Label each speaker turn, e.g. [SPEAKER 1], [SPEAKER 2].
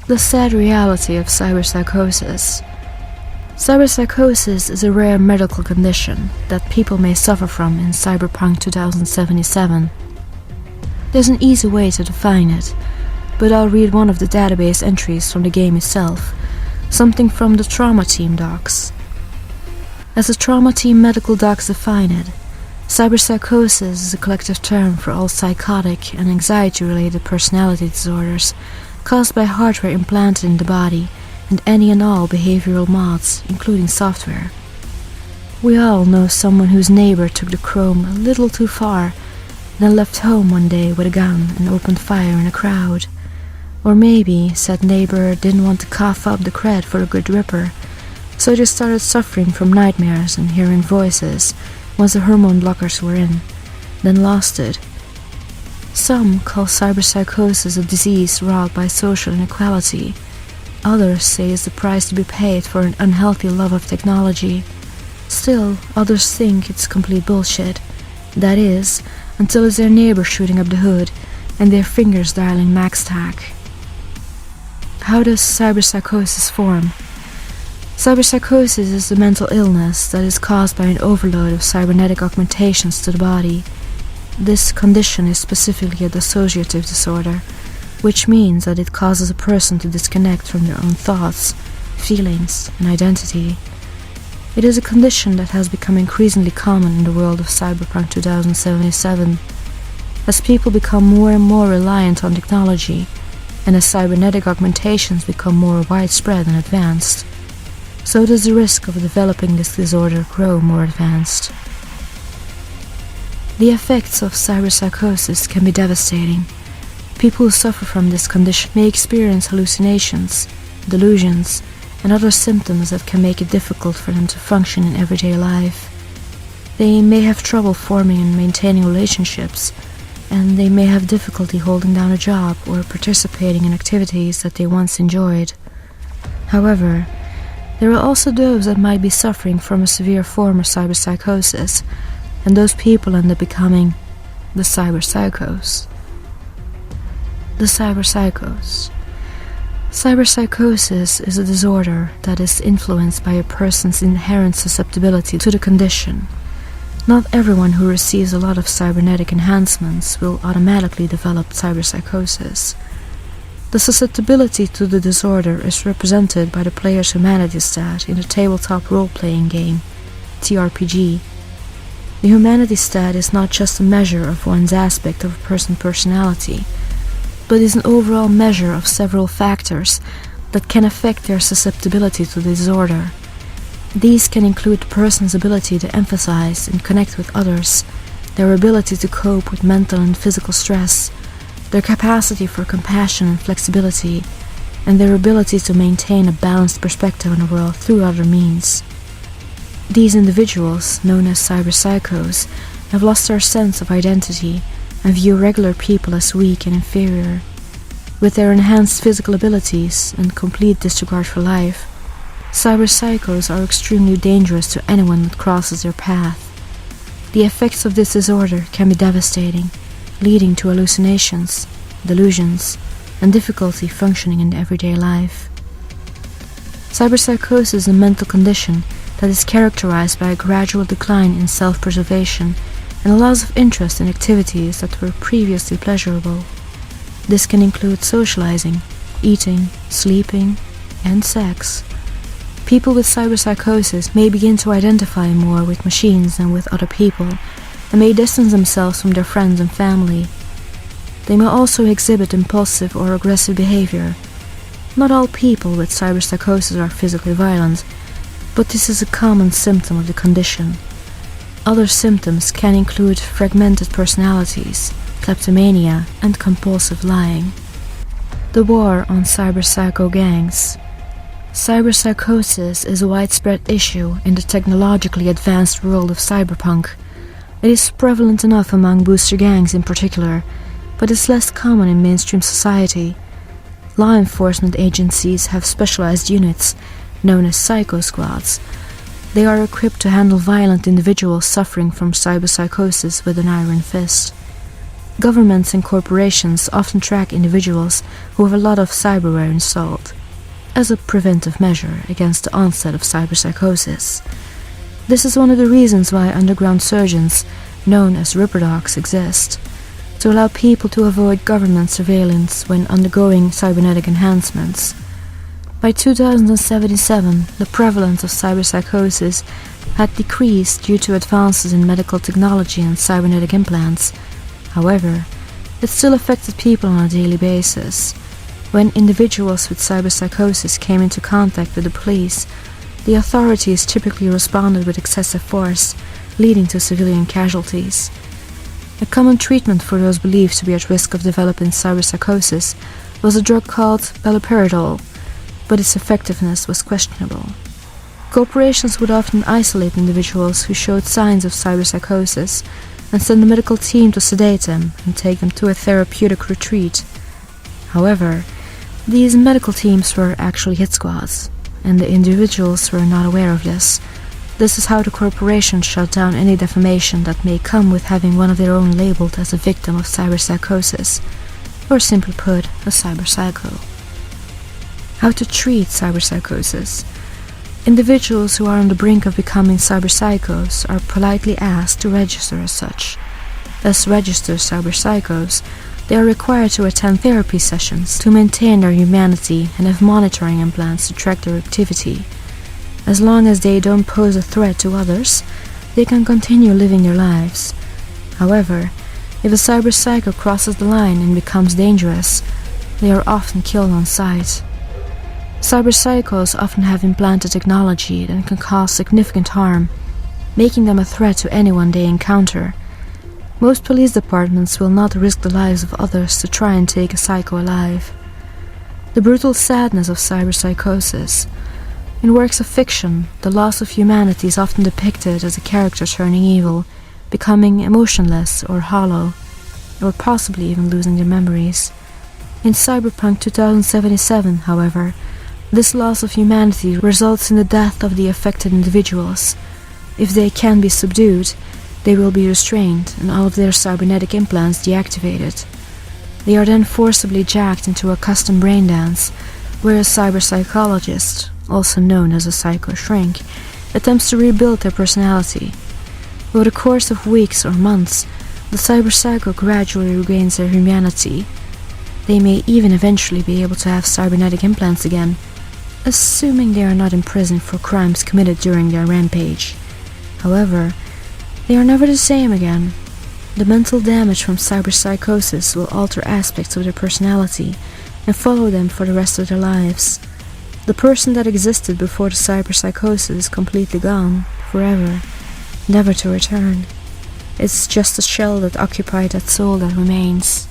[SPEAKER 1] The sad reality of cyberpsychosis. Cyberpsychosis is a rare medical condition that people may suffer from in Cyberpunk 2077. There's an easy way to define it, but I'll read one of the database entries from the game itself, something from the trauma team docs. As the trauma team medical docs define it, cyberpsychosis is a collective term for all psychotic and anxiety-related personality disorders caused by hardware implanted in the body and any and all behavioral mods, including software. We all know someone whose neighbor took the chrome a little too far, then left home one day with a gun and opened fire in a crowd. Or maybe said neighbor didn't want to cough up the cred for a good ripper, so just started suffering from nightmares and hearing voices once the hormone blockers were in, then lost it. Some call cyberpsychosis a disease wrought by social inequality. Others say it's the price to be paid for an unhealthy love of technology. Still, others think it's complete bullshit. That is, until it's their neighbor shooting up the hood and their fingers dialing max tac. How does cyberpsychosis form? Cyberpsychosis is a mental illness that is caused by an overload of cybernetic augmentations to the body. This condition is specifically a dissociative disorder, which means that it causes a person to disconnect from their own thoughts, feelings, and identity. It is a condition that has become increasingly common in the world of Cyberpunk 2077. As people become more and more reliant on technology, and as cybernetic augmentations become more widespread and advanced, so does the risk of developing this disorder grow more advanced. The effects of cyberpsychosis can be devastating. People who suffer from this condition may experience hallucinations, delusions, and other symptoms that can make it difficult for them to function in everyday life. They may have trouble forming and maintaining relationships, and they may have difficulty holding down a job or participating in activities that they once enjoyed. However, there are also those that might be suffering from a severe form of cyberpsychosis, and those people end up becoming the cyberpsychos. The cyberpsychos. Cyberpsychosis is a disorder that is influenced by a person's inherent susceptibility to the condition. Not everyone who receives a lot of cybernetic enhancements will automatically develop cyberpsychosis. The susceptibility to the disorder is represented by the player's humanity stat in the tabletop role-playing game, TRPG. The humanity stat is not just a measure of one's aspect of a person's personality, but is an overall measure of several factors that can affect their susceptibility to the disorder. These can include the person's ability to emphasize and connect with others, their ability to cope with mental and physical stress, their capacity for compassion and flexibility, and their ability to maintain a balanced perspective on the world through other means. These individuals, known as cyberpsychos, have lost their sense of identity and view regular people as weak and inferior. With their enhanced physical abilities and complete disregard for life, cyberpsychos are extremely dangerous to anyone that crosses their path. The effects of this disorder can be devastating, leading to hallucinations, delusions, and difficulty functioning in everyday life. Cyberpsychosis is a mental condition that is characterized by a gradual decline in self-preservation and a loss of interest in activities that were previously pleasurable. This can include socializing, eating, sleeping, and sex. People with cyberpsychosis may begin to identify more with machines than with other people, and may distance themselves from their friends and family. They may also exhibit impulsive or aggressive behavior. Not all people with cyberpsychosis are physically violent, but this is a common symptom of the condition. Other symptoms can include fragmented personalities, kleptomania, and compulsive lying. The war on cyberpsycho gangs. Cyberpsychosis is a widespread issue in the technologically advanced world of cyberpunk. It is prevalent enough among booster gangs in particular, but is less common in mainstream society. Law enforcement agencies have specialized units, known as psycho squads. They are equipped to handle violent individuals suffering from cyberpsychosis with an iron fist. Governments and corporations often track individuals who have a lot of cyberware installed, as a preventive measure against the onset of cyberpsychosis. This is one of the reasons why underground surgeons, known as ripper dogs, exist, to allow people to avoid government surveillance when undergoing cybernetic enhancements. By 2077, the prevalence of cyberpsychosis had decreased due to advances in medical technology and cybernetic implants. However, it still affected people on a daily basis. When individuals with cyberpsychosis came into contact with the police, the authorities typically responded with excessive force, leading to civilian casualties. A common treatment for those believed to be at risk of developing cyberpsychosis was a drug called paliperidol, but its effectiveness was questionable. Corporations would often isolate individuals who showed signs of cyberpsychosis and send a medical team to sedate them and take them to a therapeutic retreat. However, these medical teams were actually hit squads, and the individuals were not aware of this. This is how the corporations shut down any defamation that may come with having one of their own labeled as a victim of cyberpsychosis, or simply put, a cyberpsycho. How to treat cyberpsychosis. Individuals who are on the brink of becoming cyberpsychos are politely asked to register as such. As registered cyberpsychos, they are required to attend therapy sessions to maintain their humanity and have monitoring implants to track their activity. As long as they don't pose a threat to others, they can continue living their lives. However, if a cyberpsycho crosses the line and becomes dangerous, they are often killed on sight. Cyberpsychos often have implanted technology that can cause significant harm, making them a threat to anyone they encounter. Most police departments will not risk the lives of others to try and take a psycho alive. The brutal sadness of cyberpsychosis. In works of fiction, the loss of humanity is often depicted as a character turning evil, becoming emotionless or hollow, or possibly even losing their memories. In Cyberpunk 2077, however, this loss of humanity results in the death of the affected individuals. If they can be subdued, they will be restrained and all of their cybernetic implants deactivated. They are then forcibly jacked into a custom brain dance, where a cyberpsychologist, also known as a psycho shrink, attempts to rebuild their personality. Over the course of weeks or months, the cyberpsycho gradually regains their humanity. They may even eventually be able to have cybernetic implants again, assuming they are not imprisoned for crimes committed during their rampage. However, they are never the same again. The mental damage from cyberpsychosis will alter aspects of their personality and follow them for the rest of their lives. The person that existed before the cyberpsychosis is completely gone, forever, never to return. It's just a shell that occupied that soul that remains.